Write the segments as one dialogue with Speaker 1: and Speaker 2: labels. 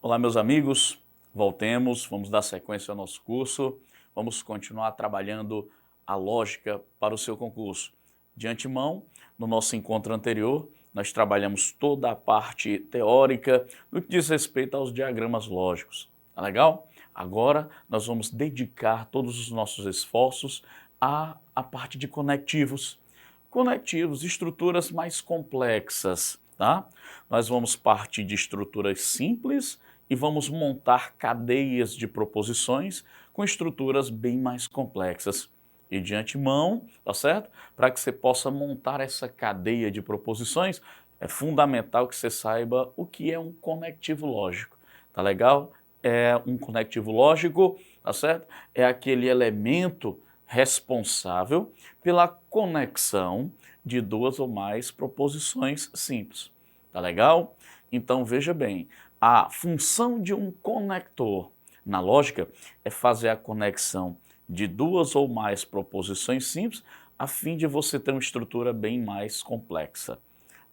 Speaker 1: Olá, meus amigos, voltemos, vamos dar sequência ao nosso curso, vamos continuar trabalhando a lógica para o seu concurso. De antemão, no nosso encontro anterior, nós trabalhamos toda a parte teórica no que diz respeito aos diagramas lógicos, tá legal? Agora, nós vamos dedicar todos os nossos esforços à parte de conectivos. Conectivos, estruturas mais complexas, tá? Nós vamos partir de estruturas simples e vamos montar cadeias de proposições com estruturas bem mais complexas. E de antemão, tá certo? Para que você possa montar essa cadeia de proposições, é fundamental que você saiba o que é um conectivo lógico, tá legal? É um conectivo lógico, tá certo? É aquele elemento responsável pela conexão de duas ou mais proposições simples, tá legal? Então veja bem, a função de um conector na lógica é fazer a conexão de duas ou mais proposições simples a fim de você ter uma estrutura bem mais complexa.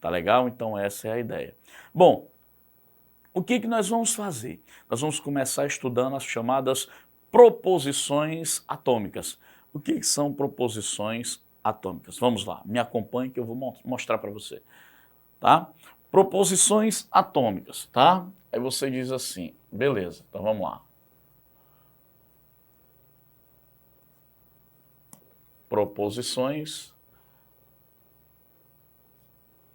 Speaker 1: Tá legal? Então essa é a ideia. Bom, o que nós vamos fazer? Nós vamos começar estudando as chamadas proposições atômicas. O que são proposições atômicas? Vamos lá, me acompanhe que eu vou mostrar para você. Tá? Proposições atômicas, tá? Aí você diz assim, beleza, então vamos lá. Proposições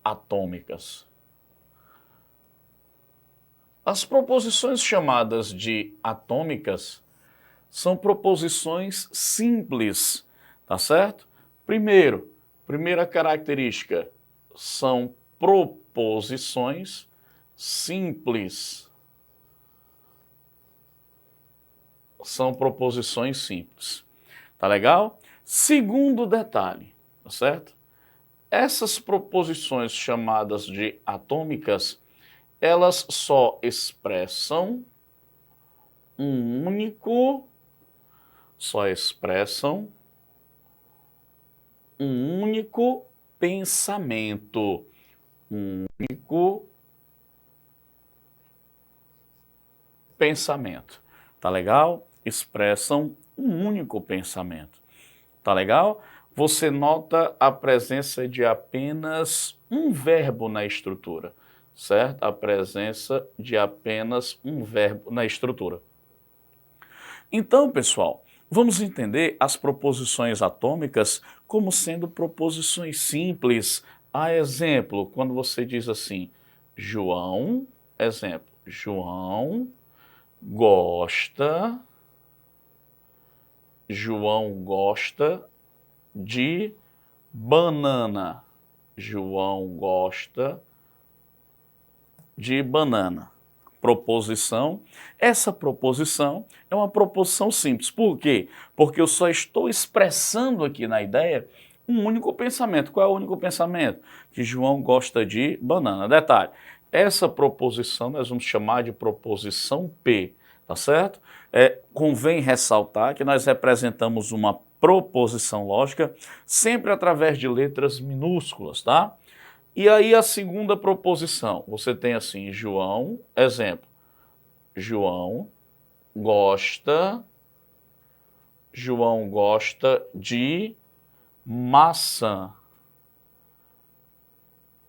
Speaker 1: atômicas. As proposições chamadas de atômicas são proposições simples, tá certo? Primeira característica, são proposições simples. São proposições simples. Tá legal? Segundo detalhe, tá certo? Essas proposições chamadas de atômicas, elas só expressam um único pensamento. Um único pensamento. Tá legal? Expressam um único pensamento. Tá legal? Você nota a presença de apenas um verbo na estrutura, certo? A presença de apenas um verbo na estrutura. Então, pessoal, vamos entender as proposições atômicas como sendo proposições simples. A exemplo, quando você diz assim, João, exemplo, João gosta de banana. João gosta de banana. Proposição. Essa proposição é uma proposição simples. Por quê? Porque eu só estou expressando aqui na ideia um único pensamento. Qual é o único pensamento? Que João gosta de banana. Detalhe, essa proposição nós vamos chamar de proposição P, tá certo? Convém ressaltar que nós representamos uma proposição lógica sempre através de letras minúsculas, tá? E aí a segunda proposição, você tem assim, João, exemplo, João gosta de maçã.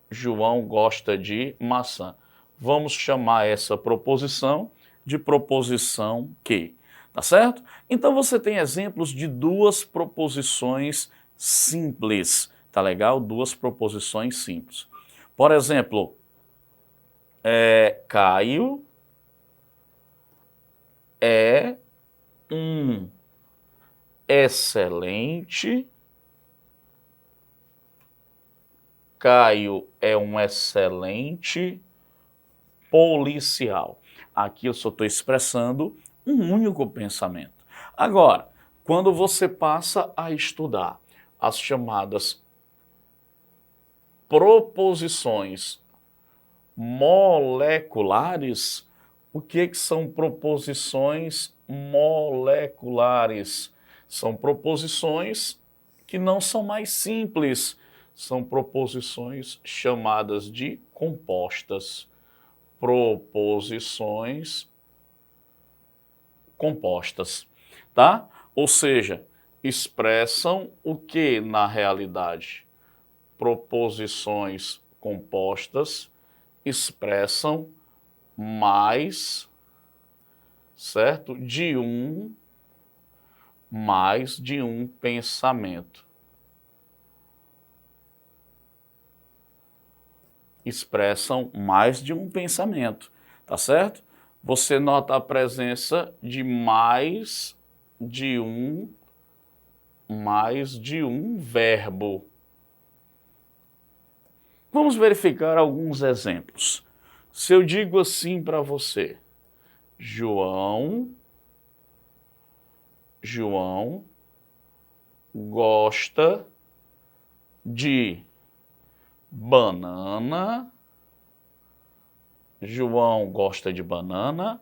Speaker 1: João gosta de maçã. Vamos chamar essa proposição de proposição que, tá certo? Então você tem exemplos de duas proposições simples, tá legal? Duas proposições simples. Por exemplo, Caio é um excelente policial. Aqui eu só estou expressando um único pensamento. Agora, quando você passa a estudar as chamadas proposições moleculares, o que são proposições moleculares? São proposições que não são mais simples, são proposições chamadas de compostas. proposições compostas, tá? Ou seja, expressam o que na realidade? Proposições compostas expressam mais, certo? Mais de um pensamento. Expressam mais de um pensamento, tá certo? Você nota a presença de mais de um verbo. Vamos verificar alguns exemplos. Se eu digo assim para você, João gosta de banana. João gosta de banana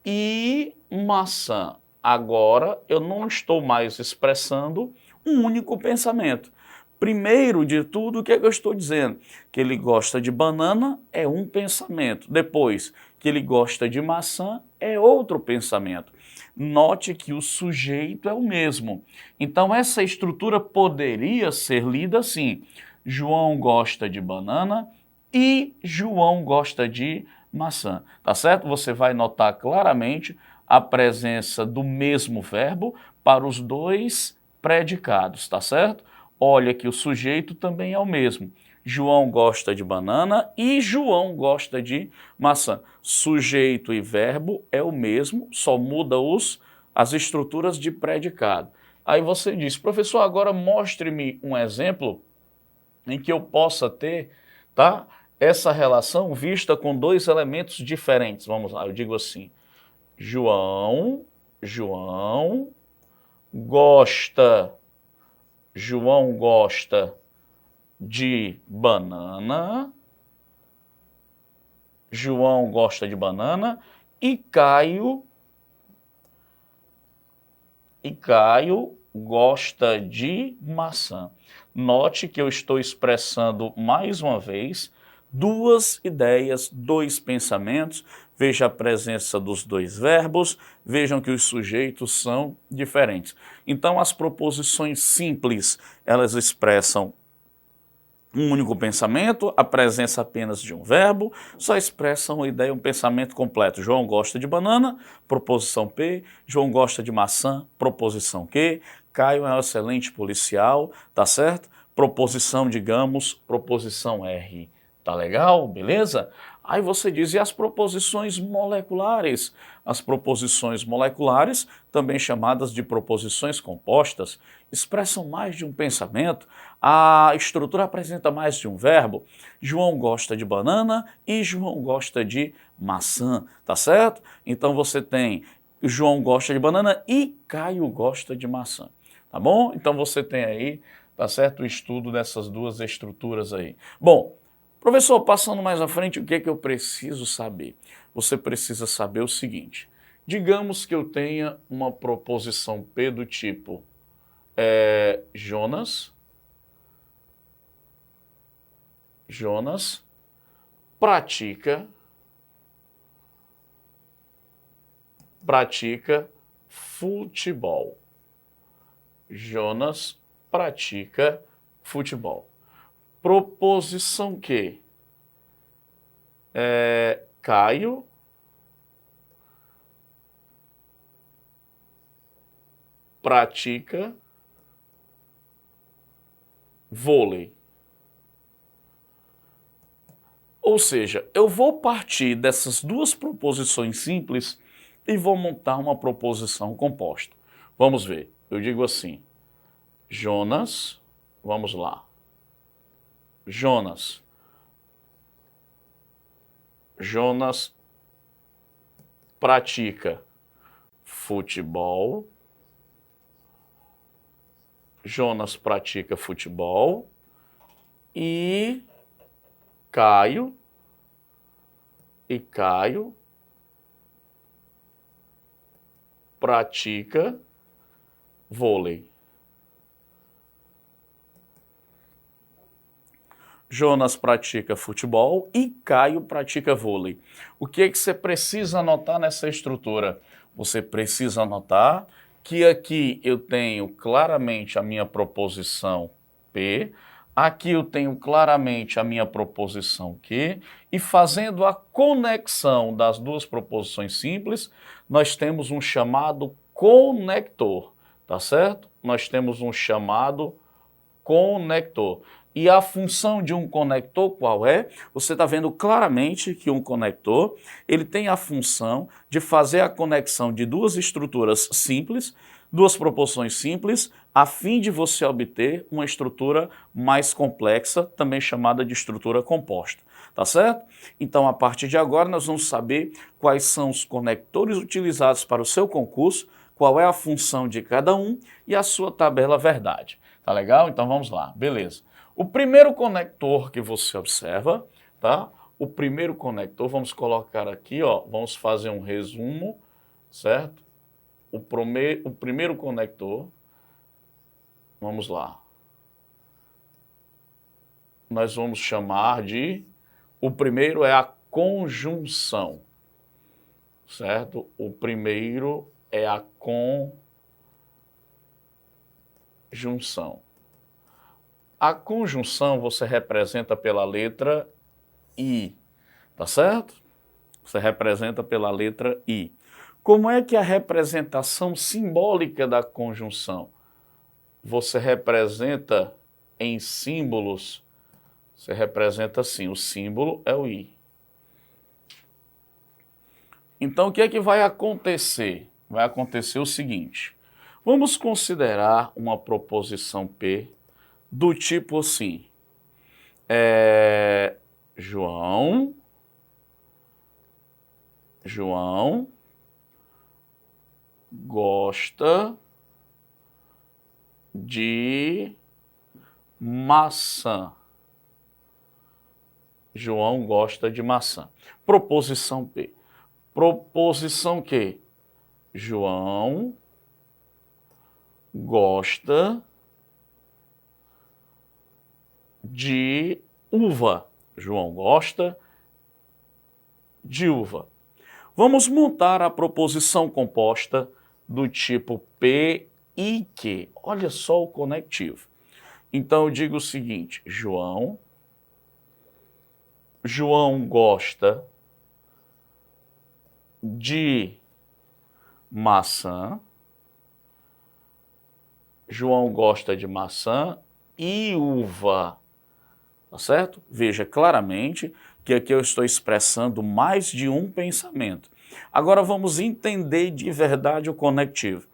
Speaker 1: e maçã. Agora eu não estou mais expressando um único pensamento. Primeiro de tudo, o que é que eu estou dizendo? Que ele gosta de banana é um pensamento. Depois, que ele gosta de maçã é outro pensamento. Note que o sujeito é o mesmo. Então, essa estrutura poderia ser lida assim: João gosta de banana e João gosta de maçã. Tá certo? Você vai notar claramente a presença do mesmo verbo para os dois predicados, tá certo? Olha que o sujeito também é o mesmo. João gosta de banana e João gosta de maçã. Sujeito e verbo é o mesmo, só muda as estruturas de predicado. Aí você diz, professor, agora mostre-me um exemplo em que eu possa ter, tá, essa relação vista com dois elementos diferentes. Vamos lá, eu digo assim, João gosta de banana. João gosta de banana e Caio gosta de maçã. Note que eu estou expressando mais uma vez duas ideias, dois pensamentos. Veja a presença dos dois verbos, vejam que os sujeitos são diferentes. Então, as proposições simples, elas expressam um único pensamento, a presença apenas de um verbo, só expressam uma ideia, um pensamento completo. João gosta de banana, proposição P. João gosta de maçã, proposição Q. Caio é um excelente policial, tá certo? Proposição, digamos, proposição R. Tá legal? Beleza? Aí você diz, e as proposições moleculares? As proposições moleculares, também chamadas de proposições compostas, expressam mais de um pensamento, a estrutura apresenta mais de um verbo. João gosta de banana e João gosta de maçã, tá certo? Então você tem João gosta de banana e Caio gosta de maçã, tá bom? Então você tem aí, tá certo, o estudo dessas duas estruturas aí. Bom, professor, passando mais à frente, o que é que eu preciso saber? Você precisa saber o seguinte, digamos que eu tenha uma proposição P do tipo Jonas pratica futebol. Jonas pratica futebol. Proposição Q. Caio pratica vôlei. Ou seja, eu vou partir dessas duas proposições simples e vou montar uma proposição composta. Vamos ver. Eu digo assim, Jonas, vamos lá. Jonas pratica futebol. Jonas pratica futebol e Caio pratica vôlei. Jonas pratica futebol e Caio pratica vôlei. O que é que você precisa anotar nessa estrutura? Você precisa anotar que aqui eu tenho claramente a minha proposição P, aqui eu tenho claramente a minha proposição Q, e fazendo a conexão das duas proposições simples, nós temos um chamado conector, tá certo? Nós temos um chamado conector. E a função de um conector qual é? Você está vendo claramente que um conector ele tem a função de fazer a conexão de duas estruturas simples, duas proporções simples, a fim de você obter uma estrutura mais complexa, também chamada de estrutura composta. Tá certo? Então, a partir de agora, nós vamos saber quais são os conectores utilizados para o seu concurso, qual é a função de cada um e a sua tabela verdade. Tá legal? Então vamos lá, beleza. O primeiro conector que você observa, tá? O primeiro conector, vamos colocar aqui, ó, vamos fazer um resumo, certo? O primeiro conector, vamos lá. Nós vamos chamar de, o primeiro é a conjunção, certo? O primeiro é a conjunção. A conjunção você representa pela letra I, tá certo? Você representa pela letra I. Como é que é a representação simbólica da conjunção? Você representa em símbolos, você representa assim, o símbolo é o I. Então o que é que vai acontecer? Vai acontecer o seguinte, vamos considerar uma proposição P do tipo assim, João gosta de maçã. João gosta de maçã. Proposição P. Proposição Q. João gosta de uva. João gosta de uva. Vamos montar a proposição composta do tipo P e Q. Olha só o conectivo. Então eu digo o seguinte, João gosta de maçã. João gosta de maçã e uva. Tá certo? Veja claramente que aqui eu estou expressando mais de um pensamento. Agora vamos entender de verdade o conectivo.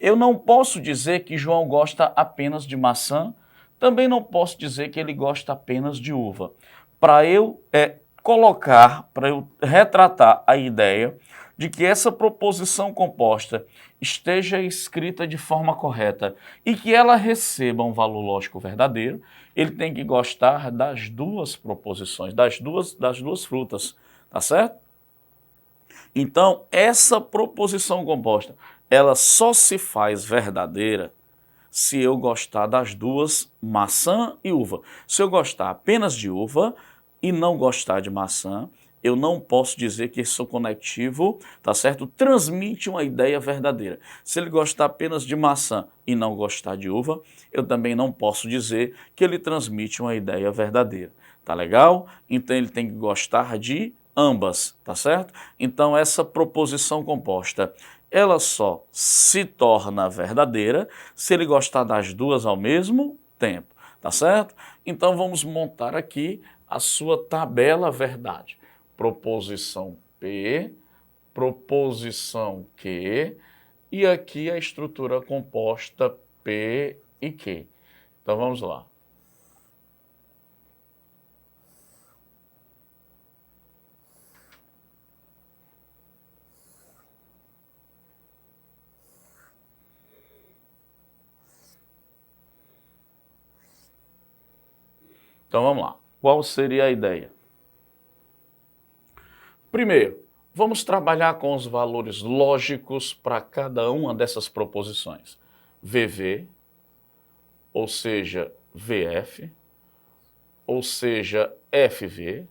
Speaker 1: Eu não posso dizer que João gosta apenas de maçã, também não posso dizer que ele gosta apenas de uva. Para eu para eu retratar a ideia de que essa proposição composta esteja escrita de forma correta e que ela receba um valor lógico verdadeiro, ele tem que gostar das duas proposições, das duas frutas, tá certo? Então, essa proposição composta, ela só se faz verdadeira se eu gostar das duas, maçã e uva. Se eu gostar apenas de uva e não gostar de maçã, eu não posso dizer que esse conectivo, tá certo, transmite uma ideia verdadeira. Se ele gostar apenas de maçã e não gostar de uva, eu também não posso dizer que ele transmite uma ideia verdadeira. Tá legal? Então ele tem que gostar de ambas, tá certo? Então essa proposição composta, ela só se torna verdadeira se ele gostar das duas ao mesmo tempo, tá certo? Então vamos montar aqui a sua tabela verdade. Proposição P, proposição Q, e aqui a estrutura composta P e Q. Então vamos lá. Então vamos lá. Qual seria a ideia? Primeiro, vamos trabalhar com os valores lógicos para cada uma dessas proposições. VV, ou seja, VF, ou seja, FV,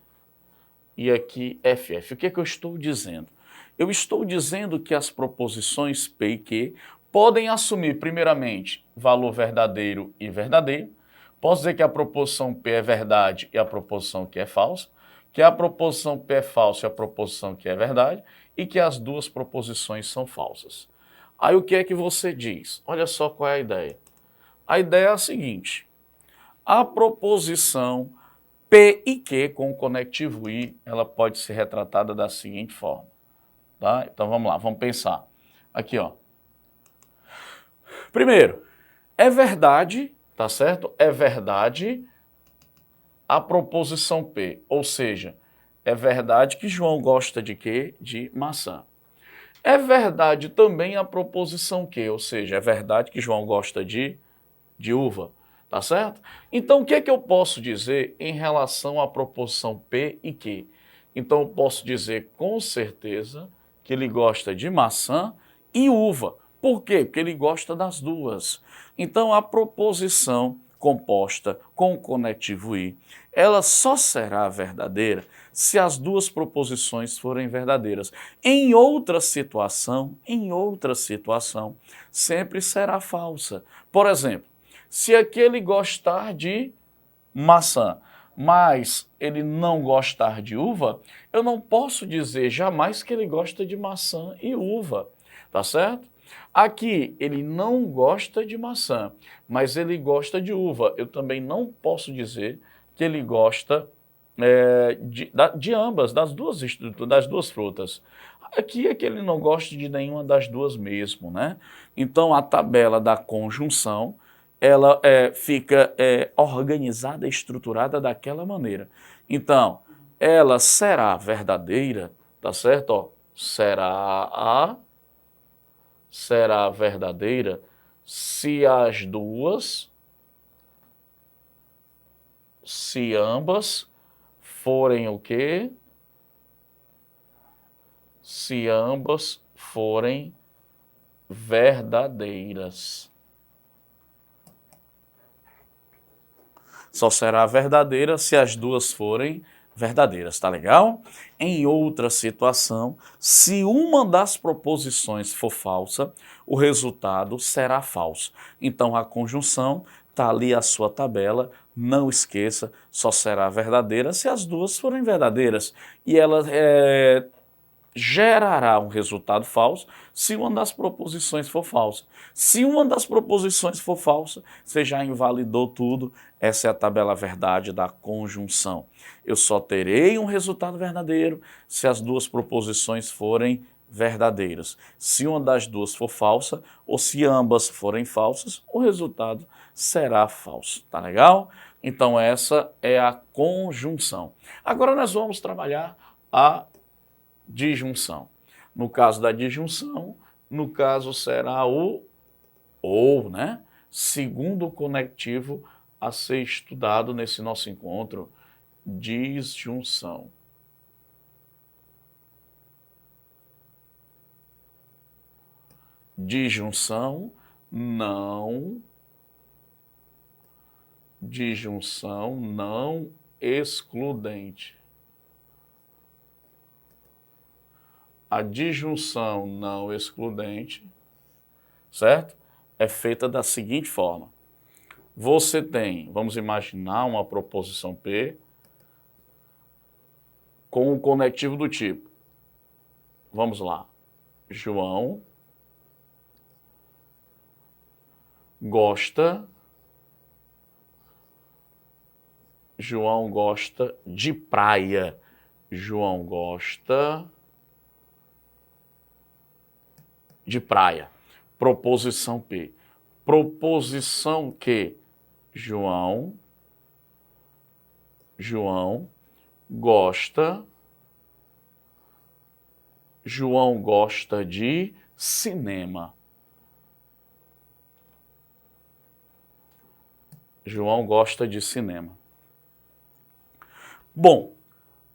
Speaker 1: e aqui FF. O que é que eu estou dizendo? Eu estou dizendo que as proposições P e Q podem assumir, primeiramente, valor verdadeiro e verdadeiro. Posso dizer que a proposição P é verdade e a proposição Q é falsa, que a proposição P é falsa e a proposição Q é verdade, e que as duas proposições são falsas. Aí o que é que você diz? Olha só qual é a ideia. A ideia é a seguinte: a proposição P e Q com o conectivo I, ela pode ser retratada da seguinte forma, tá? Então vamos lá, vamos pensar. Aqui, ó. Primeiro, é verdade, tá certo? É verdade a proposição P, ou seja, é verdade que João gosta de quê? De maçã. É verdade também a proposição Q, ou seja, é verdade que João gosta de uva, tá certo? Então, o que é que eu posso dizer em relação à proposição P e Q? Então, eu posso dizer com certeza que ele gosta de maçã e uva. Por quê? Porque ele gosta das duas. Então, a proposição composta com o conectivo I, ela só será verdadeira se as duas proposições forem verdadeiras. Em outra situação, sempre será falsa. Por exemplo, se aquele gostar de maçã, mas ele não gostar de uva, eu não posso dizer jamais que ele gosta de maçã e uva, tá certo? Aqui, ele não gosta de maçã, mas ele gosta de uva. Eu também não posso dizer que ele gosta de ambas, das duas frutas. Aqui é que ele não gosta de nenhuma das duas mesmo, né? Então, a tabela da conjunção, ela fica organizada, estruturada daquela maneira. Então, ela será verdadeira, tá certo? Ó, será verdadeira se ambas forem o quê? Se ambas forem verdadeiras. Só será verdadeira se as duas forem verdadeiras, tá legal? Em outra situação, se uma das proposições for falsa, o resultado será falso. Então a conjunção está ali a sua tabela, não esqueça, só será verdadeira se as duas forem verdadeiras. E ela gerará um resultado falso se uma das proposições for falsa. Se uma das proposições for falsa, você já invalidou tudo. Essa é a tabela verdade da conjunção. Eu só terei um resultado verdadeiro se as duas proposições forem verdadeiras. Se uma das duas for falsa, ou se ambas forem falsas, o resultado será falso. Tá legal? Então essa é a conjunção. Agora nós vamos trabalhar a disjunção. No caso da disjunção, no caso será o ou, né? Segundo conectivo a ser estudado nesse nosso encontro, disjunção. Disjunção não excludente. A disjunção não excludente, certo? É feita da seguinte forma. Você tem, vamos imaginar uma proposição P com um conectivo do tipo, vamos lá, João gosta de praia. João gosta de praia. Proposição P. Proposição Q. João gosta de cinema. João gosta de cinema. Bom,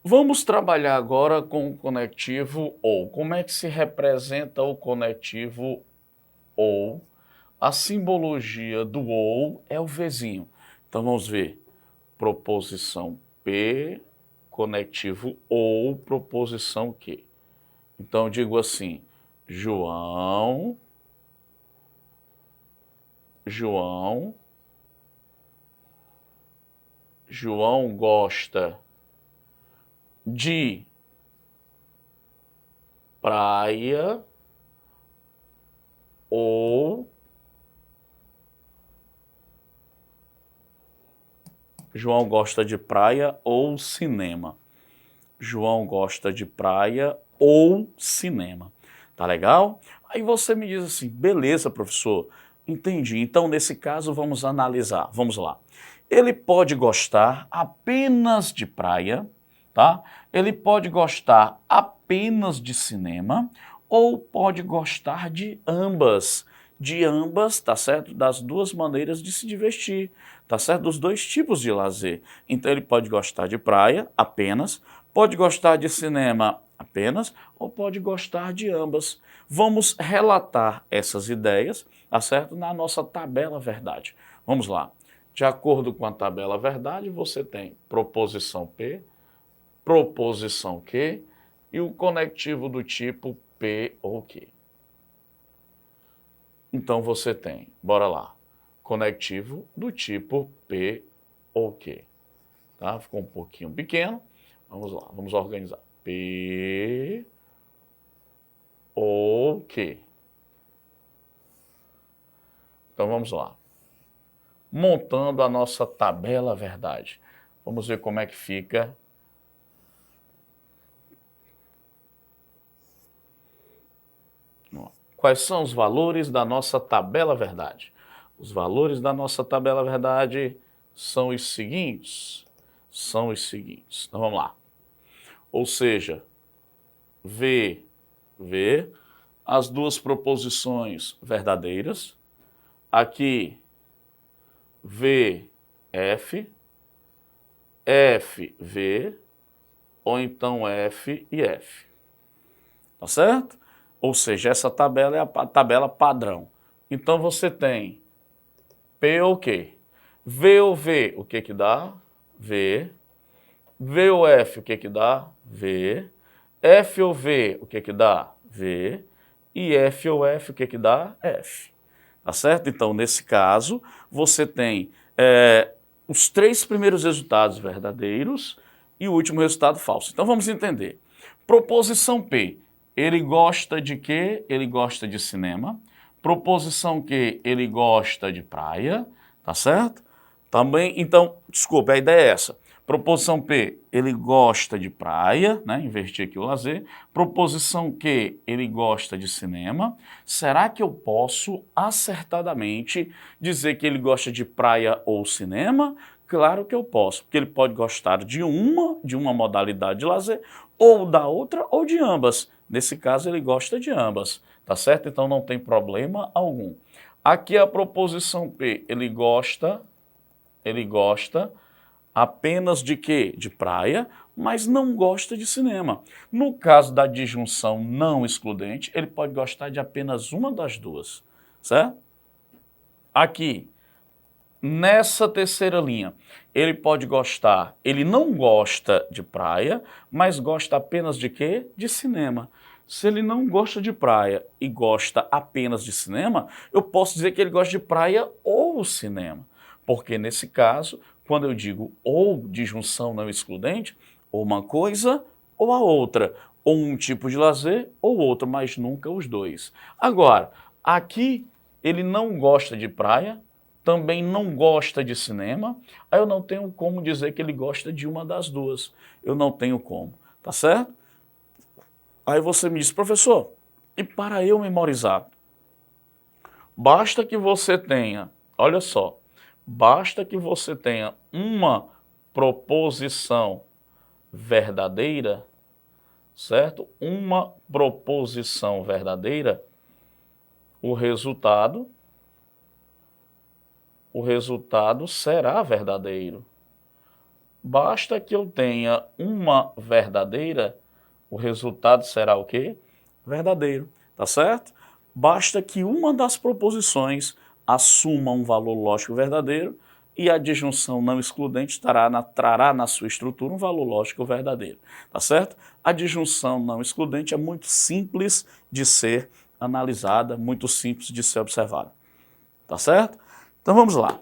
Speaker 1: vamos trabalhar agora com o conectivo OU. Como é que se representa o conectivo OU? A simbologia do OU é o Vzinho. Então vamos ver. proposição P, conectivo ou proposição Q. Então, eu digo assim, João gosta de praia ou João gosta de praia ou cinema. João gosta de praia ou cinema. Tá legal? Aí você me diz assim, beleza, professor, entendi. Então, nesse caso, vamos analisar. Vamos lá. Ele pode gostar apenas de praia, tá? Ele pode gostar apenas de cinema ou pode gostar de ambas. De ambas, tá certo? Das duas maneiras de se divertir, tá certo? Dos dois tipos de lazer. Então, ele pode gostar de praia apenas, pode gostar de cinema apenas ou pode gostar de ambas. Vamos relatar essas ideias, tá certo? Na nossa tabela verdade. Vamos lá. De acordo com a tabela verdade, você tem proposição P, proposição Q e o conectivo do tipo P ou Q. Então você tem, bora lá, conectivo do tipo P ou Q. Tá? Ficou um pouquinho pequeno. Vamos lá, vamos organizar. P ou Q. Então vamos lá. Montando a nossa tabela verdade. Vamos ver como é que fica. Quais são os valores da nossa tabela verdade? Os valores da nossa tabela verdade são os seguintes. Então vamos lá. Ou seja, V, as duas proposições verdadeiras. Aqui, V, F, V, ou então F e F. Tá certo? Ou seja, essa tabela é a tabela padrão. Então você tem P ou Q. V ou V, o que que dá? V. V ou F, o que que dá? V. F ou V, o que que dá? V. E F ou F, o que que dá? F. Tá certo? Então, nesse caso, você tem os três primeiros resultados verdadeiros e o último resultado falso. Então, vamos entender. Proposição P. Ele gosta de quê? Ele gosta de cinema. Proposição Q, ele gosta de praia, tá certo? Também, então, desculpa, a ideia é essa. Proposição P, ele gosta de praia, né? Inverti aqui o lazer. Proposição Q, ele gosta de cinema. Será que eu posso acertadamente dizer que ele gosta de praia ou cinema? Claro que eu posso, porque ele pode gostar de uma modalidade de lazer, ou da outra, ou de ambas. Nesse caso, ele gosta de ambas, tá certo? Então não tem problema algum. Aqui a proposição P, ele gosta apenas de quê? De praia, mas não gosta de cinema. No caso da disjunção não excludente, ele pode gostar de apenas uma das duas, certo? Aqui, nessa terceira linha, ele não gosta de praia, mas gosta apenas de quê? De cinema. Se ele não gosta de praia e gosta apenas de cinema, eu posso dizer que ele gosta de praia ou cinema. Porque nesse caso, quando eu digo ou disjunção não excludente, ou uma coisa ou a outra, ou um tipo de lazer ou outro, mas nunca os dois. Agora, aqui ele não gosta de praia, também não gosta de cinema, aí eu não tenho como dizer que ele gosta de uma das duas. Eu não tenho como, tá certo? Aí você me diz, professor, e para eu memorizar? Basta que você tenha, olha só, basta que você tenha uma proposição verdadeira, certo? Uma proposição verdadeira, o resultado será verdadeiro. Basta que eu tenha uma verdadeira, o resultado será o quê? Verdadeiro, tá certo? Basta que uma das proposições assuma um valor lógico verdadeiro e a disjunção não excludente trará na sua estrutura um valor lógico verdadeiro, tá certo? A disjunção não excludente é muito simples de ser analisada, muito simples de ser observada, tá certo? Então vamos lá.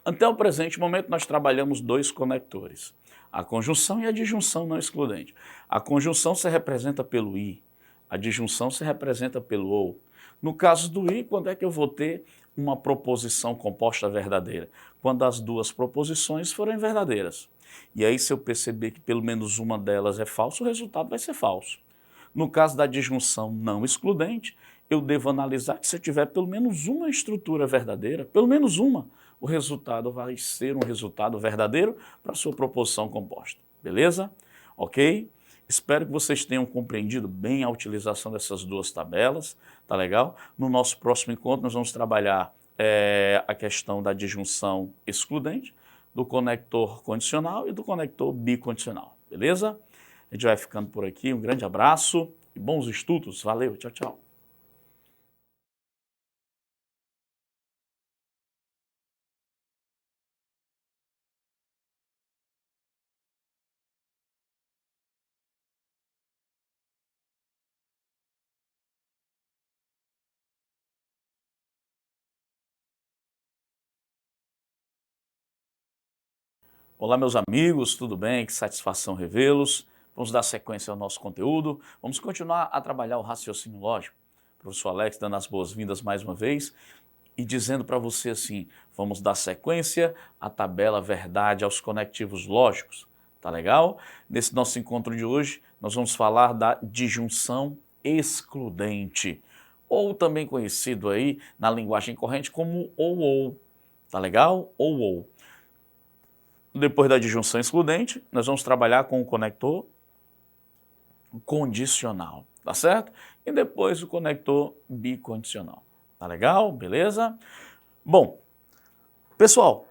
Speaker 1: Até o presente momento nós trabalhamos dois conectores, a conjunção e a disjunção não excludente. A conjunção se representa pelo i, a disjunção se representa pelo ou. No caso do i, quando é que eu vou ter uma proposição composta verdadeira? Quando as duas proposições forem verdadeiras. E aí, se eu perceber que pelo menos uma delas é falsa, o resultado vai ser falso. No caso da disjunção não excludente, eu devo analisar que se eu tiver pelo menos uma estrutura verdadeira, pelo menos uma, o resultado vai ser um resultado verdadeiro para a sua proposição composta. Beleza? Ok? Espero que vocês tenham compreendido bem a utilização dessas duas tabelas, tá legal? No nosso próximo encontro nós vamos trabalhar a questão da disjunção excludente, do conector condicional e do conector bicondicional, beleza? A gente vai ficando por aqui, um grande abraço e bons estudos, valeu, tchau, tchau. Olá, meus amigos, tudo bem? Que satisfação revê-los. Vamos dar sequência ao nosso conteúdo. Vamos continuar a trabalhar o raciocínio lógico. Professor Alex dando as boas-vindas mais uma vez e dizendo para você assim, vamos dar sequência à tabela verdade aos conectivos lógicos. Tá legal? Nesse nosso encontro de hoje, nós vamos falar da disjunção excludente, ou também conhecido aí na linguagem corrente como ou. Tá legal? Ou. Depois da disjunção excludente, nós vamos trabalhar com o conector condicional, tá certo? E depois o conector bicondicional. Tá legal? Beleza? Bom, pessoal,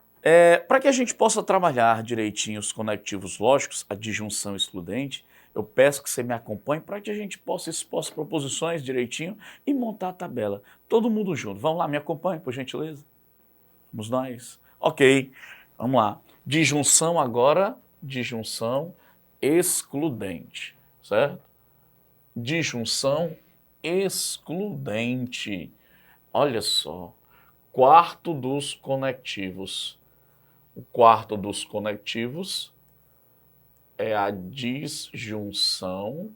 Speaker 1: para que a gente possa trabalhar direitinho os conectivos lógicos, a disjunção excludente, eu peço que você me acompanhe para que a gente possa expor as proposições direitinho e montar a tabela. Todo mundo junto. Vamos lá, me acompanhe, por gentileza. Vamos nós. Ok, vamos lá. Disjunção agora, disjunção excludente, certo? Disjunção excludente. Olha só, quarto dos conectivos. O quarto dos conectivos é a disjunção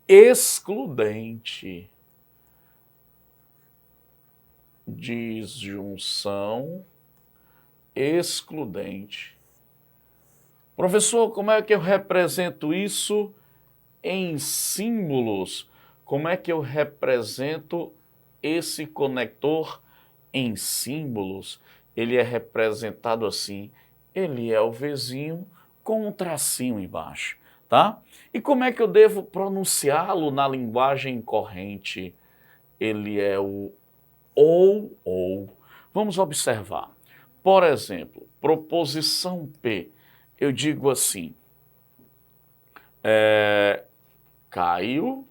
Speaker 1: excludente. Disjunção excludente. Professor, como é que eu represento isso em símbolos? Como é que eu represento esse conector em símbolos? Ele é representado assim, ele é o Vzinho com um tracinho embaixo, tá? E como é que eu devo pronunciá-lo na linguagem corrente? Ele é o ou. Vamos observar. Por exemplo, proposição P. Eu digo assim, Caio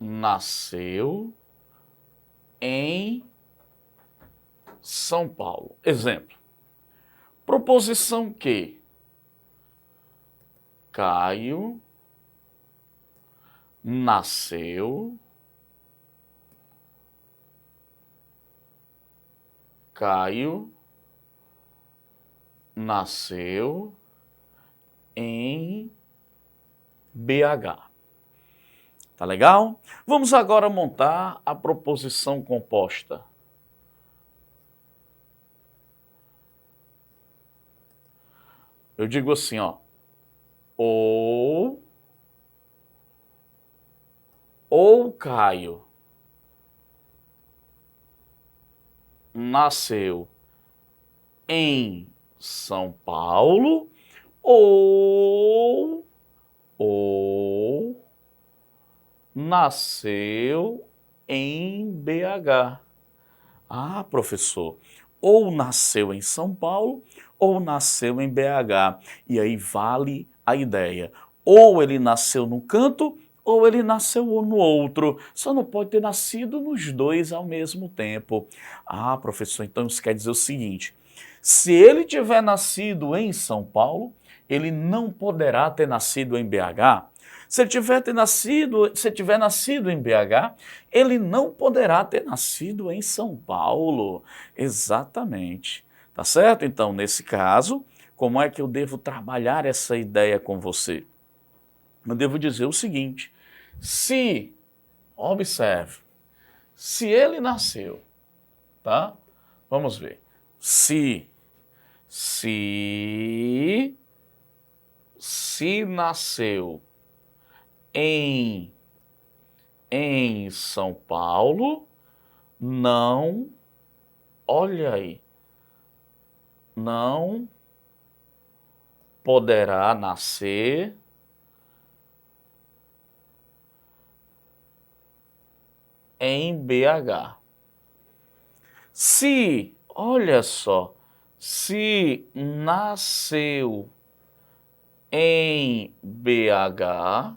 Speaker 1: nasceu em São Paulo. Exemplo. Proposição Q. Caio nasceu em BH. Tá legal? Vamos agora montar a proposição composta. Eu digo assim, ó, ou Caio nasceu em São Paulo ou nasceu em BH. Ah, professor, ou nasceu em São Paulo ou nasceu em BH. E aí vale a ideia. Ou ele nasceu num canto ou ele nasceu no outro, só não pode ter nascido nos dois ao mesmo tempo. Ah, professor, então isso quer dizer o seguinte, se ele tiver nascido em São Paulo, ele não poderá ter nascido em BH. Se ele tiver nascido em BH, ele não poderá ter nascido em São Paulo. Exatamente. Tá certo? Então, nesse caso, como é que eu devo trabalhar essa ideia com você? Eu devo dizer o seguinte, observe, se ele nasceu, tá? Vamos ver. Se nasceu em São Paulo, não, olha aí, não poderá nascer em BH. Olha só, se nasceu em BH,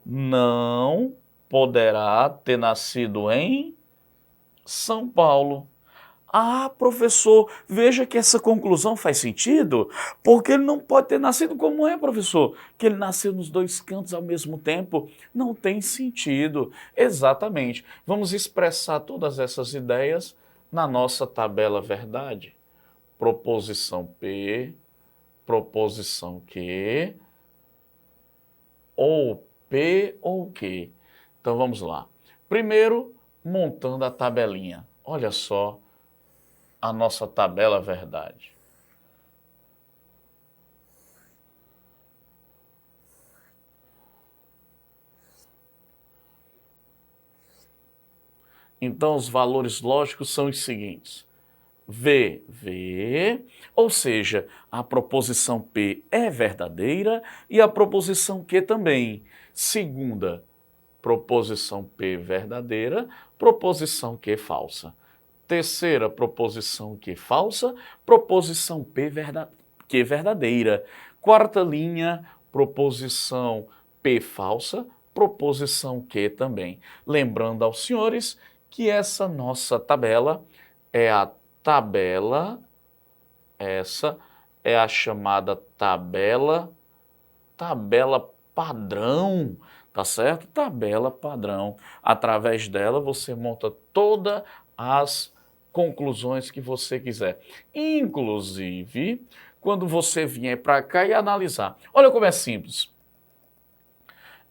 Speaker 1: não poderá ter nascido em São Paulo. Ah, professor, veja que essa conclusão faz sentido, porque ele não pode ter nascido como é, professor, que ele nasceu nos dois cantos ao mesmo tempo. Não tem sentido. Exatamente. Vamos expressar todas essas ideias na nossa tabela verdade. Proposição P, proposição Q, ou P ou Q. Então vamos lá. Primeiro, montando a tabelinha. Olha só a nossa tabela verdade. Então, os valores lógicos são os seguintes. V, ou seja, a proposição P é verdadeira e a proposição Q também. Segunda, proposição P verdadeira, proposição Q falsa. Terceira, proposição Q falsa, proposição Q verdadeira. Quarta linha, proposição P falsa, proposição Q também. Lembrando aos senhores que essa nossa tabela é a essa é a chamada tabela padrão, tá certo? Tabela padrão. Através dela você monta todas as conclusões que você quiser. Inclusive, quando você vier para cá e analisar. Olha como é simples.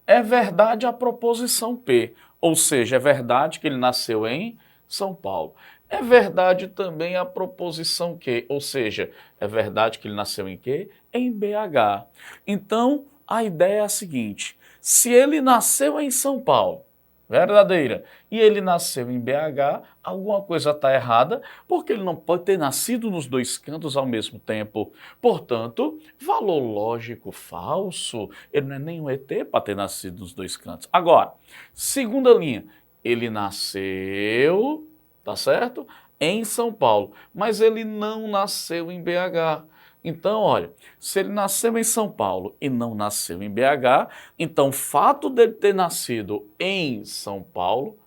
Speaker 1: É verdade a proposição P, ou seja, é verdade que ele nasceu em São Paulo. É verdade também a proposição Q, ou seja, é verdade que ele nasceu em quê? Em BH. Então, a ideia é a seguinte, se ele nasceu em São Paulo, verdadeira, e ele nasceu em BH, alguma coisa está errada, porque ele não pode ter nascido nos dois cantos ao mesmo tempo. Portanto, valor lógico falso, ele não é nem um ET para ter nascido nos dois cantos. Agora, segunda linha, ele nasceu, tá certo? Em São Paulo, mas ele não nasceu em BH. Então, olha, se ele nasceu em São Paulo e não nasceu em BH, então o fato dele ter nascido em São Paulo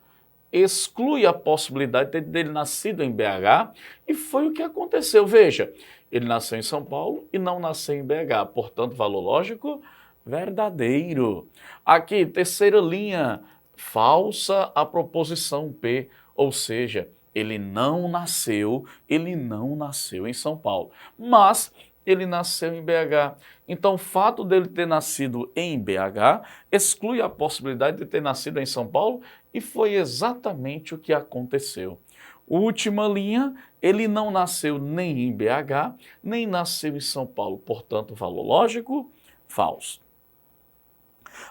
Speaker 1: exclui a possibilidade dele nascido em BH e foi o que aconteceu. Veja, ele nasceu em São Paulo e não nasceu em BH, portanto, valor lógico verdadeiro. Aqui, terceira linha, falsa a proposição P, ou seja, ele não nasceu em São Paulo, mas ele nasceu em BH. Então, o fato dele ter nascido em BH exclui a possibilidade de ter nascido em São Paulo e foi exatamente o que aconteceu. Última linha, ele não nasceu nem em BH, nem nasceu em São Paulo, portanto, valor lógico, falso.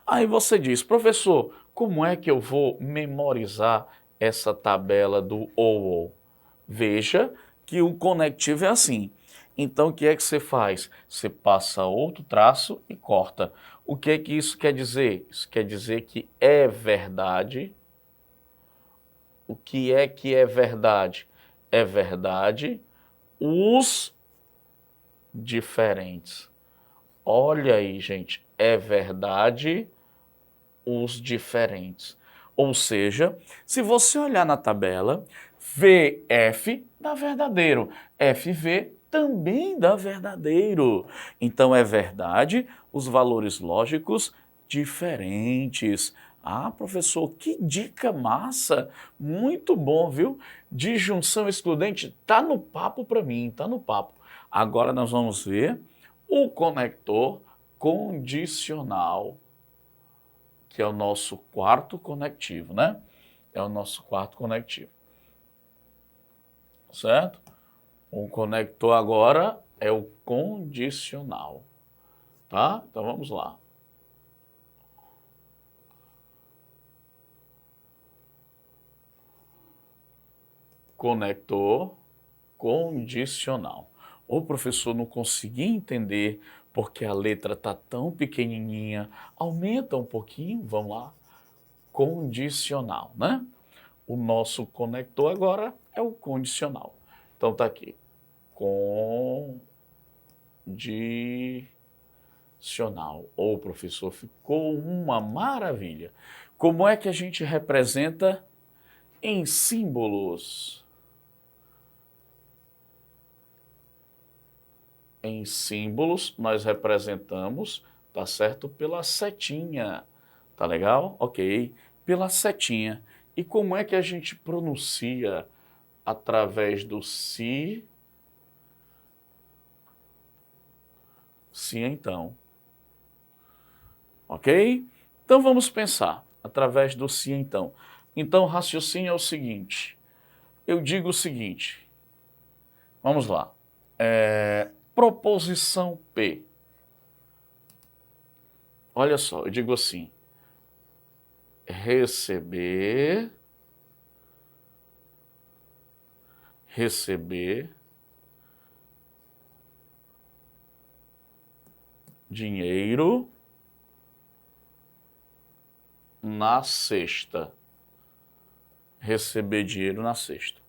Speaker 1: Aí você diz, professor, como é que eu vou memorizar essa tabela do ou? Veja que o conectivo é assim. Então, o que é que você faz? Você passa outro traço e corta. O que é que isso quer dizer? Isso quer dizer que é verdade. O que é verdade? É verdade os diferentes. Olha aí, gente, é verdade os diferentes. Ou seja, se você olhar na tabela, VF dá verdadeiro, FV também dá verdadeiro. Então é verdade os valores lógicos diferentes. Ah, professor, que dica massa! Muito bom, viu? Disjunção excludente tá no papo para mim, tá no papo. Agora nós vamos ver o conector condicional, que é o nosso quarto conectivo, né? É o nosso quarto conectivo. Certo? O conector agora é o condicional, tá? Então vamos lá. Conector condicional. O professor não conseguia entender porque a letra está tão pequenininha. Aumenta um pouquinho, vamos lá. Condicional, né? O nosso conector agora é o condicional. Então tá aqui. Condicional. Ô, professor, ficou uma maravilha. Como é que a gente representa em símbolos? Em símbolos, nós representamos, tá certo? Pela setinha. Tá legal? Ok. Pela setinha. E como é que a gente pronuncia através do se? Se então. Ok? Então vamos pensar através do se então. Então o raciocínio é o seguinte. Eu digo o seguinte. Vamos lá. Proposição P. Olha só, eu digo assim. Receber dinheiro na sexta. Receber dinheiro na sexta.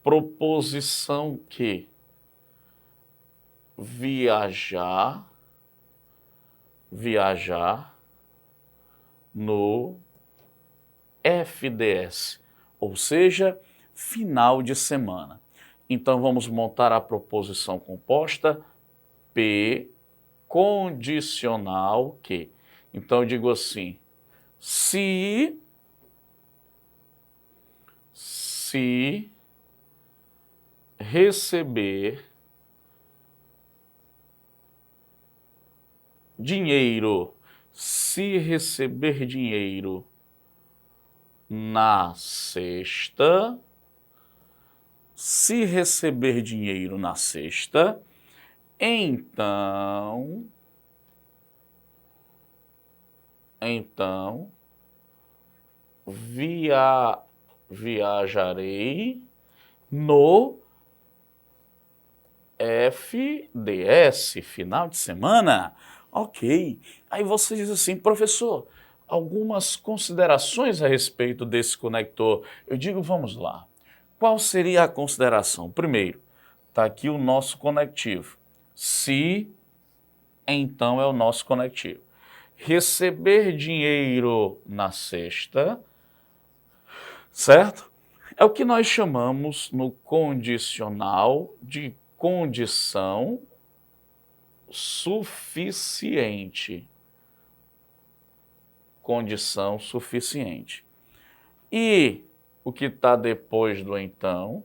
Speaker 1: Proposição Q. Viajar no FDS, ou seja, final de semana. Então vamos montar a proposição composta P condicional Q. Então eu digo assim, se receber dinheiro, na sexta, então viajarei no FDS, final de semana. Ok. Aí você diz assim, professor, algumas considerações a respeito desse conector. Eu digo, vamos lá. Qual seria a consideração? Primeiro, está aqui o nosso conectivo. Se, então, é o nosso conectivo. Receber dinheiro na sexta, certo? É o que nós chamamos no condicional de condição suficiente. Condição suficiente. E o que está depois do então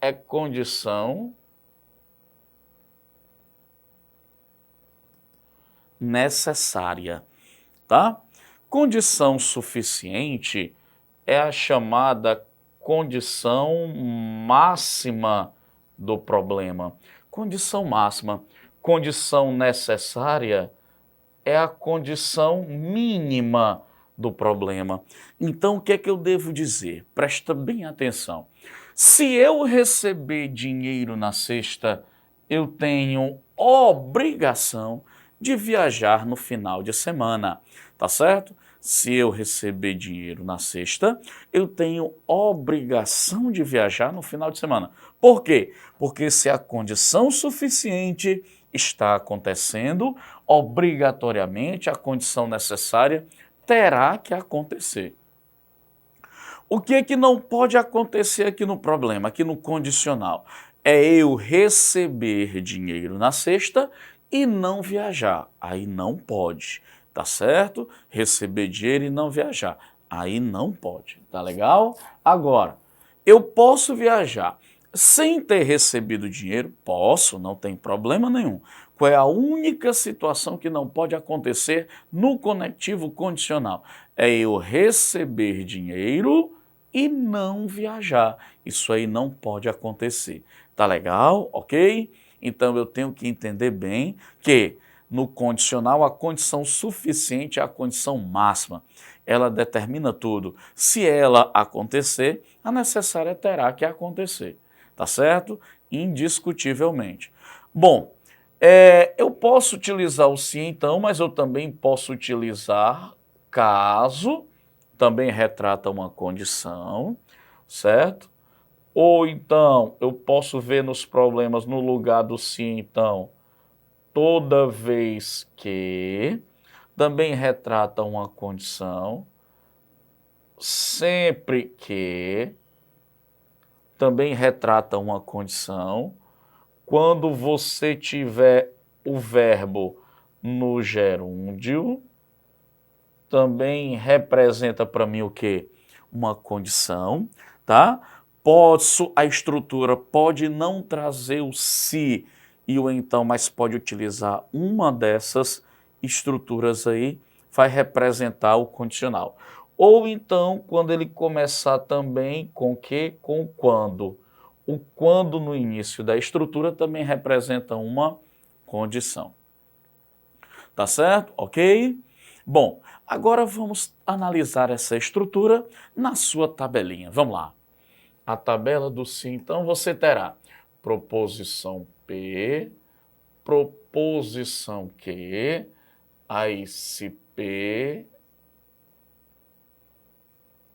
Speaker 1: é condição necessária, tá? Condição suficiente é a chamada condição máxima do problema. Condição máxima. Condição necessária é a condição mínima do problema. Então, o que é que eu devo dizer? Presta bem atenção. Se eu receber dinheiro na sexta, eu tenho obrigação de viajar no final de semana, tá certo? Se eu receber dinheiro na sexta, eu tenho obrigação de viajar no final de semana. Por quê? Porque se a condição suficiente está acontecendo, obrigatoriamente, a condição necessária terá que acontecer. O que é que não pode acontecer aqui no problema, aqui no condicional? É eu receber dinheiro na sexta e não viajar. Aí não pode, tá certo? Receber dinheiro e não viajar. Aí não pode, tá legal? Agora, eu posso viajar sem ter recebido dinheiro? Posso, não tem problema nenhum. Qual é a única situação que não pode acontecer no conectivo condicional? É eu receber dinheiro e não viajar. Isso aí não pode acontecer. Tá legal? Ok? Então eu tenho que entender bem que no condicional a condição suficiente é a condição máxima. Ela determina tudo. Se ela acontecer, a necessária terá que acontecer. Tá certo? Indiscutivelmente. Bom, eu posso utilizar o se então, mas eu também posso utilizar caso, também retrata uma condição, certo? Ou então, eu posso ver nos problemas no lugar do se então, toda vez que, também retrata uma condição, sempre que, também retrata uma condição, quando você tiver o verbo no gerúndio, também representa para mim o quê? Uma condição, tá? A estrutura pode não trazer o se e o então, mas pode utilizar uma dessas estruturas aí, vai representar o condicional. Ou então, quando ele começar também com o quê? Com o quando. O quando no início da estrutura também representa uma condição. Tá certo? Ok? Bom, agora vamos analisar essa estrutura na sua tabelinha. Vamos lá. A tabela do se, então, você terá proposição P, proposição Q, aí se P,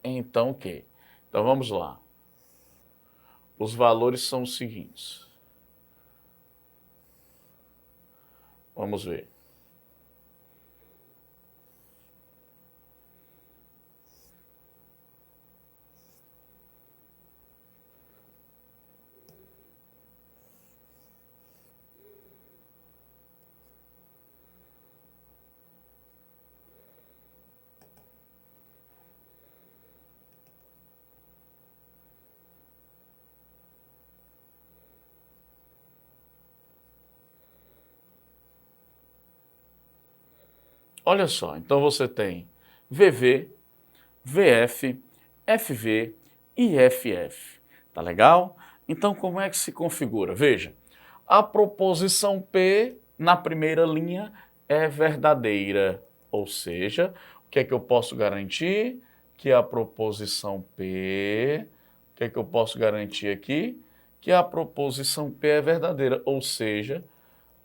Speaker 1: então Q. Então vamos lá. Os valores são os seguintes. Vamos ver. Olha só, então você tem VV, VF, FV e FF. Tá legal? Então, como é que se configura? Veja, a proposição P na primeira linha é verdadeira, ou seja, o que é que eu posso garantir? Que a proposição P, o que é que eu posso garantir aqui? Que a proposição P é verdadeira, ou seja,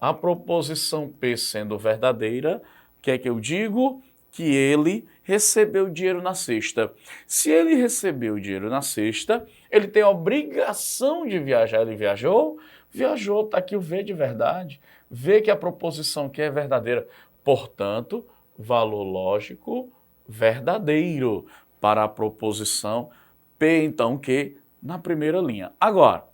Speaker 1: a proposição P sendo verdadeira, o que é que eu digo? Que ele recebeu dinheiro na sexta. Se ele recebeu dinheiro na sexta, ele tem a obrigação de viajar. Ele viajou? Viajou, está aqui o V de verdade. Vê que a proposição Q é verdadeira. Portanto, valor lógico verdadeiro para a proposição P, então, Q na primeira linha. Agora,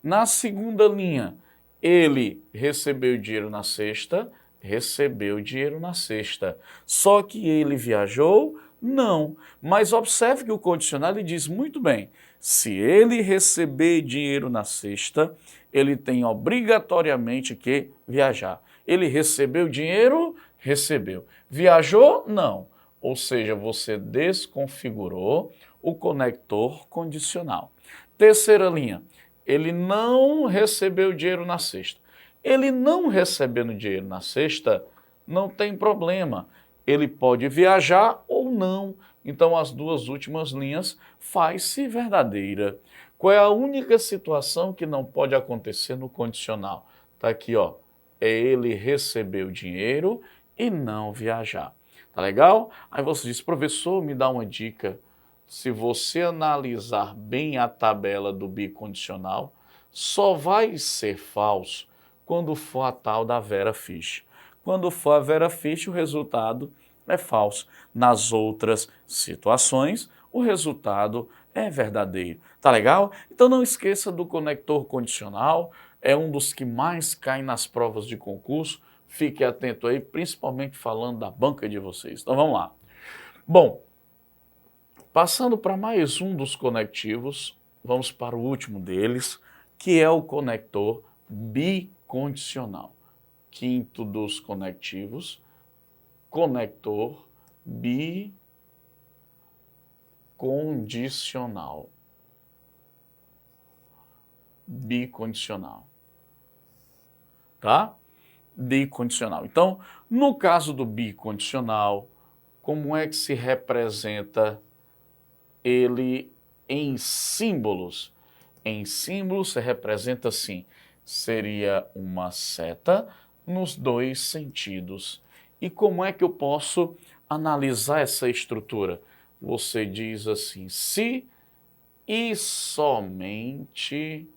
Speaker 1: na segunda linha, ele recebeu dinheiro na sexta, recebeu dinheiro na sexta. Só que ele viajou? Não. Mas observe que o condicional ele diz muito bem, se ele receber dinheiro na sexta, ele tem obrigatoriamente que viajar. Ele recebeu dinheiro? Recebeu. Viajou? Não. Ou seja, você desconfigurou o conector condicional. Terceira linha, ele não recebeu dinheiro na sexta. Ele não recebendo dinheiro na sexta, não tem problema. Ele pode viajar ou não. Então, as duas últimas linhas faz-se verdadeira. Qual é a única situação que não pode acontecer no condicional? Está aqui, ó. É ele receber o dinheiro e não viajar. Tá legal? Aí você diz, professor, me dá uma dica. Se você analisar bem a tabela do bicondicional, só vai ser falso quando for a tal da Vera Fish. Quando for a Vera Fish, o resultado é falso. Nas outras situações, o resultado é verdadeiro. Tá legal? Então não esqueça do conector condicional, é um dos que mais cai nas provas de concurso. Fique atento aí, principalmente falando da banca de vocês. Então vamos lá. Bom, passando para mais um dos conectivos, vamos para o último deles, que é o conector bicondicional. Quinto dos conectivos, conector bicondicional. Bicondicional. Tá? Bicondicional. Então, no caso do bicondicional, como é que se representa ele em símbolos? Em símbolos se representa assim, seria uma seta nos dois sentidos. E como é que eu posso analisar essa estrutura? Você diz assim, se e somente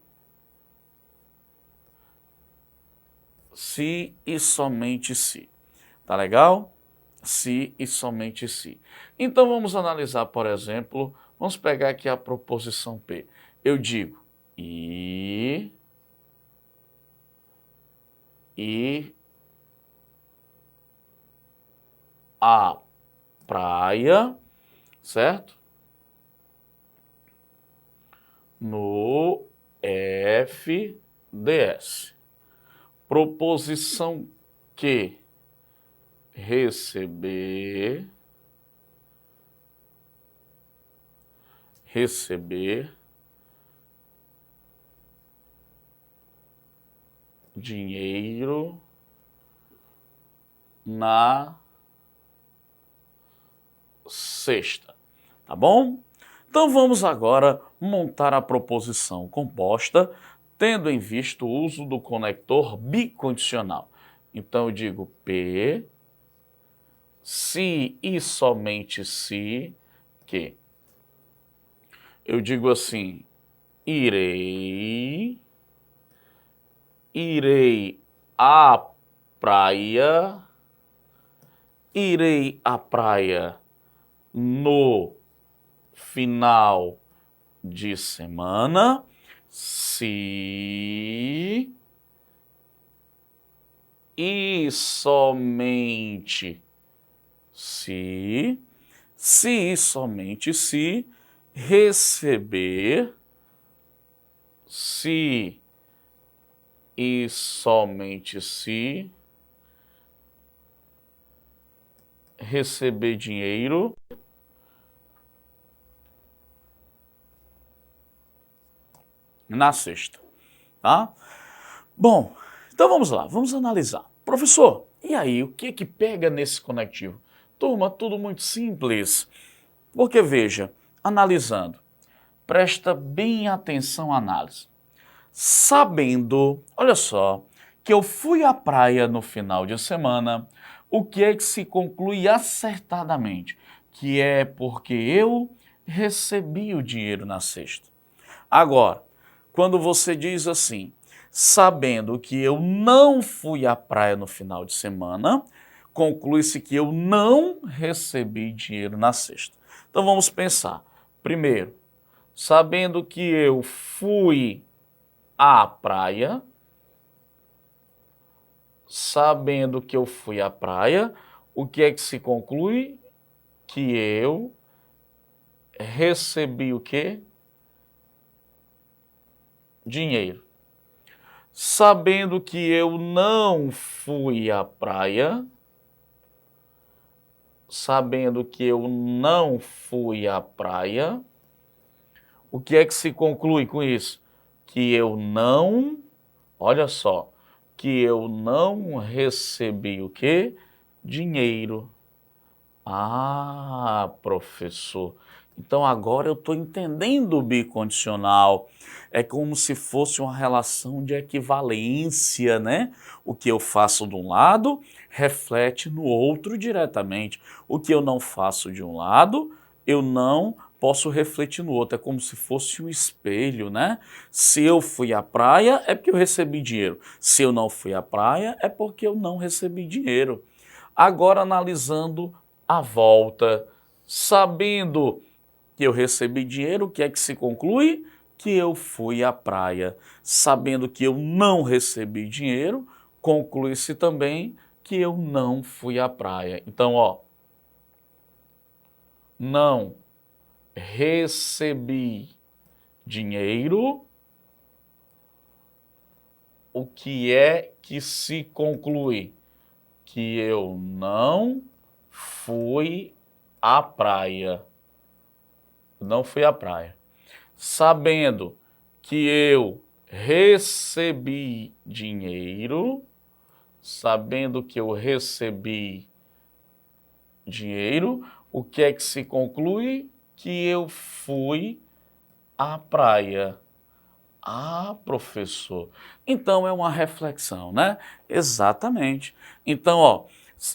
Speaker 1: se. Tá legal? Se e somente se. Então vamos analisar, por exemplo, vamos pegar aqui a proposição P. Eu digo e a praia, certo? No FDS. Proposição Q. Receber dinheiro na sexta, tá bom? Então vamos agora montar a proposição composta, tendo em vista o uso do conector bicondicional. Então eu digo P, se e somente se, que. Eu digo assim, irei à praia, no final de semana, se e somente se e somente se receber, se e somente se receber dinheiro na sexta, tá? Bom, então vamos lá, vamos analisar. Professor, e aí, o que pega nesse conectivo? Turma, tudo muito simples, porque veja, analisando, presta bem atenção à análise. Sabendo, olha só, que eu fui à praia no final de semana, o que é que se conclui acertadamente? Que é porque eu recebi o dinheiro na sexta. Agora, quando você diz assim, sabendo que eu não fui à praia no final de semana, conclui-se que eu não recebi dinheiro na sexta. Então vamos pensar. Primeiro, sabendo que eu fui à praia, o que é que se conclui? Que eu recebi o quê? Dinheiro. Sabendo que eu não fui à praia, o que é que se conclui com isso? Que eu não, olha só, que eu não recebi o quê? Dinheiro. Ah, professor, então agora eu estou entendendo o bicondicional. É como se fosse uma relação de equivalência, né? O que eu faço de um lado reflete no outro diretamente. O que eu não faço de um lado, eu não posso refletir no outro, é como se fosse um espelho, né? Se eu fui à praia, é porque eu recebi dinheiro. Se eu não fui à praia, é porque eu não recebi dinheiro. Agora, analisando a volta, sabendo que eu recebi dinheiro, o que é que se conclui? Que eu fui à praia. Sabendo que eu não recebi dinheiro, conclui-se também que eu não fui à praia. Então, ó, não recebi dinheiro, o que é que se conclui? Que eu não fui à praia. Não fui à praia. Sabendo que eu recebi dinheiro, o que é que se conclui? Que eu fui à praia. Ah, professor. Então é uma reflexão, né? Exatamente. Então, ó,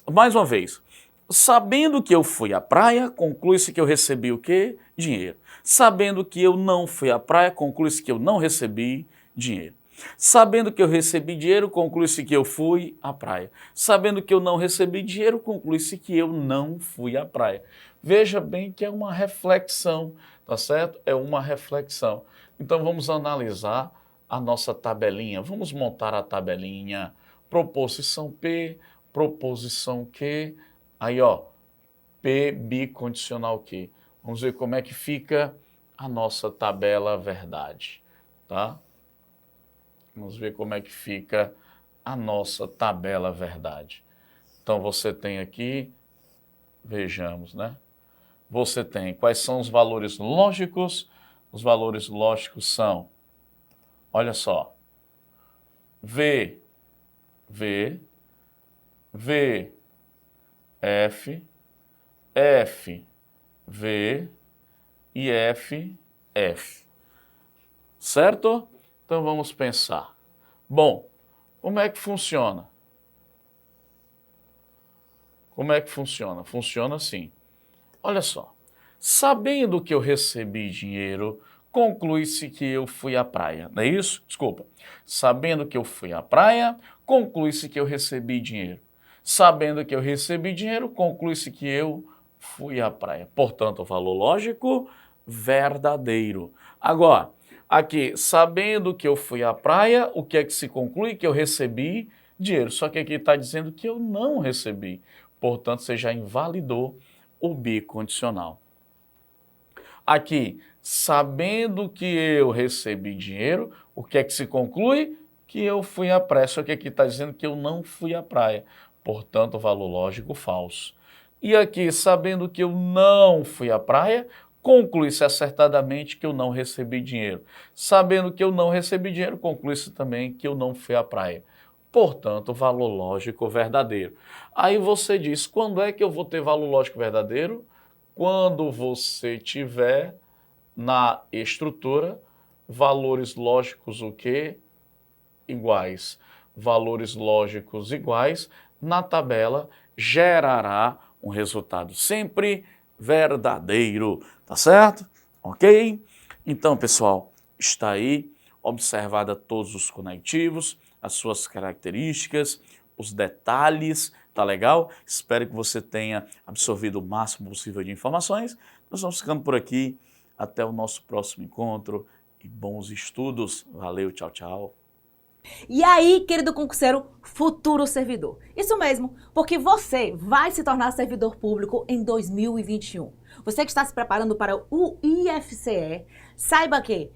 Speaker 1: mais uma vez, sabendo que eu fui à praia, conclui-se que eu recebi o quê? Dinheiro. Sabendo que eu não fui à praia, conclui-se que eu não recebi dinheiro. Sabendo que eu recebi dinheiro, conclui-se que eu fui à praia. Sabendo que eu não recebi dinheiro, conclui-se que eu não fui à praia. Veja bem que é uma reflexão, tá certo? É uma reflexão. Então vamos analisar a nossa tabelinha. Vamos montar a tabelinha. Proposição P, proposição Q. Aí, ó, P bicondicional Q. Vamos ver como é que fica a nossa tabela verdade, tá? Vamos ver como é que fica a nossa tabela verdade. Então você tem aqui, vejamos, né? Você tem quais são os valores lógicos? Os valores lógicos são, olha só, V, F, V e F. Certo? Então vamos pensar. Bom, como é que funciona? Como é que funciona? Funciona assim. Olha só. Sabendo que eu recebi dinheiro, conclui-se que eu fui à praia. Não é isso? Desculpa. Sabendo que eu fui à praia, conclui-se que eu recebi dinheiro. Sabendo que eu recebi dinheiro, conclui-se que eu fui à praia. Portanto, o valor lógico verdadeiro. Agora, aqui, sabendo que eu fui à praia, o que é que se conclui? Que eu recebi dinheiro. Só que aqui está dizendo que eu não recebi. Portanto, você já invalidou o bicondicional. Aqui, sabendo que eu recebi dinheiro, o que é que se conclui? Que eu fui à praia. Só que aqui está dizendo que eu não fui à praia. Portanto, valor lógico falso. E aqui, sabendo que eu não fui à praia, conclui-se acertadamente que eu não recebi dinheiro. Sabendo que eu não recebi dinheiro, conclui-se também que eu não fui à praia. Portanto, valor lógico verdadeiro. Aí você diz, quando é que eu vou ter valor lógico verdadeiro? Quando você tiver na estrutura valores lógicos o quê? Iguais. Valores lógicos iguais na tabela gerará um resultado sempre verdadeiro, tá certo? Ok? Então, pessoal, está aí observada todos os conectivos, as suas características, os detalhes, tá legal? Espero que você tenha absorvido o máximo possível de informações. Nós vamos ficando por aqui. Até o nosso próximo encontro e bons estudos. Valeu, tchau, tchau.
Speaker 2: E aí, querido concurseiro, futuro servidor. Isso mesmo, porque você vai se tornar servidor público em 2021. Você que está se preparando para o IFCE, saiba que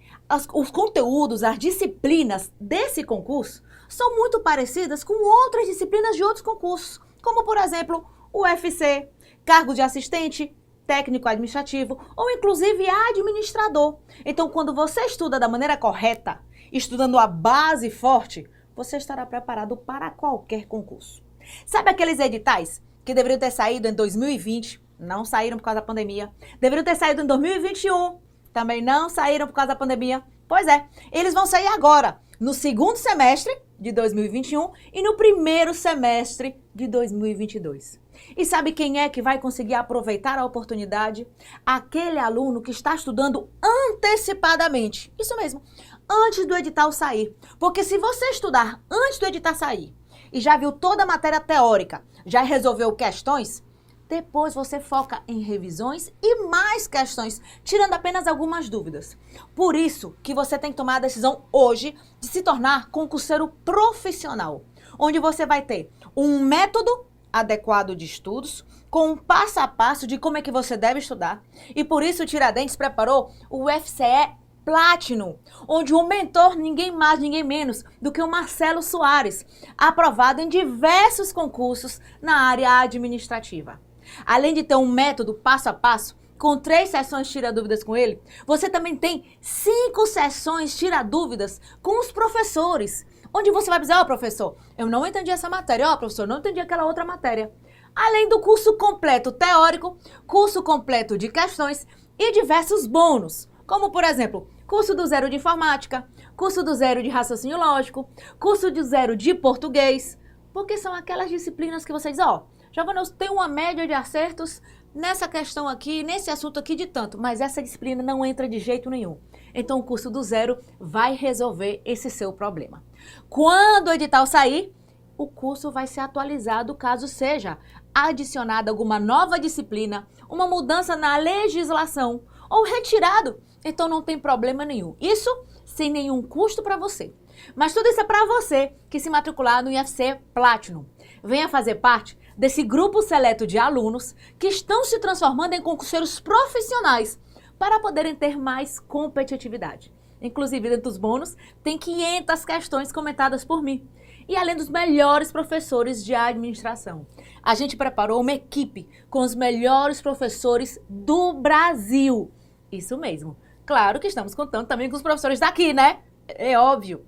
Speaker 2: os conteúdos, as disciplinas desse concurso são muito parecidas com outras disciplinas de outros concursos, como por exemplo o UFC, cargo de assistente, técnico administrativo ou inclusive administrador. Então, quando você estuda da maneira correta, estudando a base forte, você estará preparado para qualquer concurso. Sabe aqueles editais que deveriam ter saído em 2020, não saíram por causa da pandemia? Deveriam ter saído em 2021, também não saíram por causa da pandemia? Pois é, eles vão sair agora, no segundo semestre de 2021 e no primeiro semestre de 2022. E sabe quem é que vai conseguir aproveitar a oportunidade? Aquele aluno que está estudando antecipadamente. Isso mesmo, antes do edital sair. Porque se você estudar antes do edital sair e já viu toda a matéria teórica, já resolveu questões, depois você foca em revisões e mais questões, tirando apenas algumas dúvidas. Por isso que você tem que tomar a decisão hoje de se tornar concurseiro profissional, onde você vai ter um método adequado de estudos, com um passo a passo de como é que você deve estudar. E por isso o Tiradentes preparou o UFCE Platinum, onde o mentor, ninguém mais, ninguém menos do que o Marcelo Soares, aprovado em diversos concursos na área administrativa. Além de ter um método passo a passo, com 3 sessões tira-dúvidas com ele, você também tem 5 sessões tira-dúvidas com os professores, onde você vai dizer, ó professor, eu não entendi essa matéria, ó professor, eu não entendi aquela outra matéria. Além do curso completo teórico, curso completo de questões e diversos bônus, como por exemplo, curso do zero de informática, curso do zero de raciocínio lógico, curso do zero de português, porque são aquelas disciplinas que você diz, ó, Giovana, eu tenho uma média de acertos nessa questão aqui, nesse assunto aqui de tanto, mas essa disciplina não entra de jeito nenhum. Então o curso do zero vai resolver esse seu problema. Quando o edital sair, o curso vai ser atualizado caso seja adicionada alguma nova disciplina, uma mudança na legislação ou retirado. Então não tem problema nenhum. Isso sem nenhum custo para você. Mas tudo isso é para você que se matricular no IFCE Platinum. Venha fazer parte desse grupo seleto de alunos que estão se transformando em concurseiros profissionais para poderem ter mais competitividade. Inclusive, dentro dos bônus, tem 500 questões comentadas por mim. E além dos melhores professores de administração. A gente preparou uma equipe com os melhores professores do Brasil. Isso mesmo. Claro que estamos contando também com os professores daqui, né? É óbvio.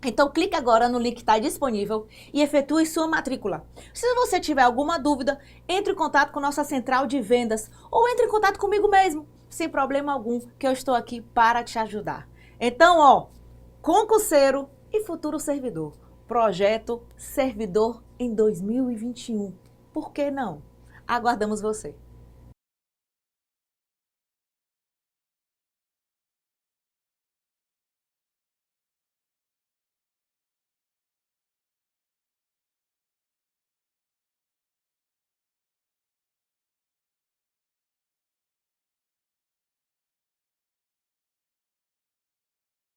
Speaker 2: Então, clique agora no link que está disponível e efetue sua matrícula. Se você tiver alguma dúvida, entre em contato com nossa central de vendas ou entre em contato comigo mesmo, sem problema algum, que eu estou aqui para te ajudar. Então, ó, concurseiro e futuro servidor. Projeto Servidor em 2021. Por que não? Aguardamos você.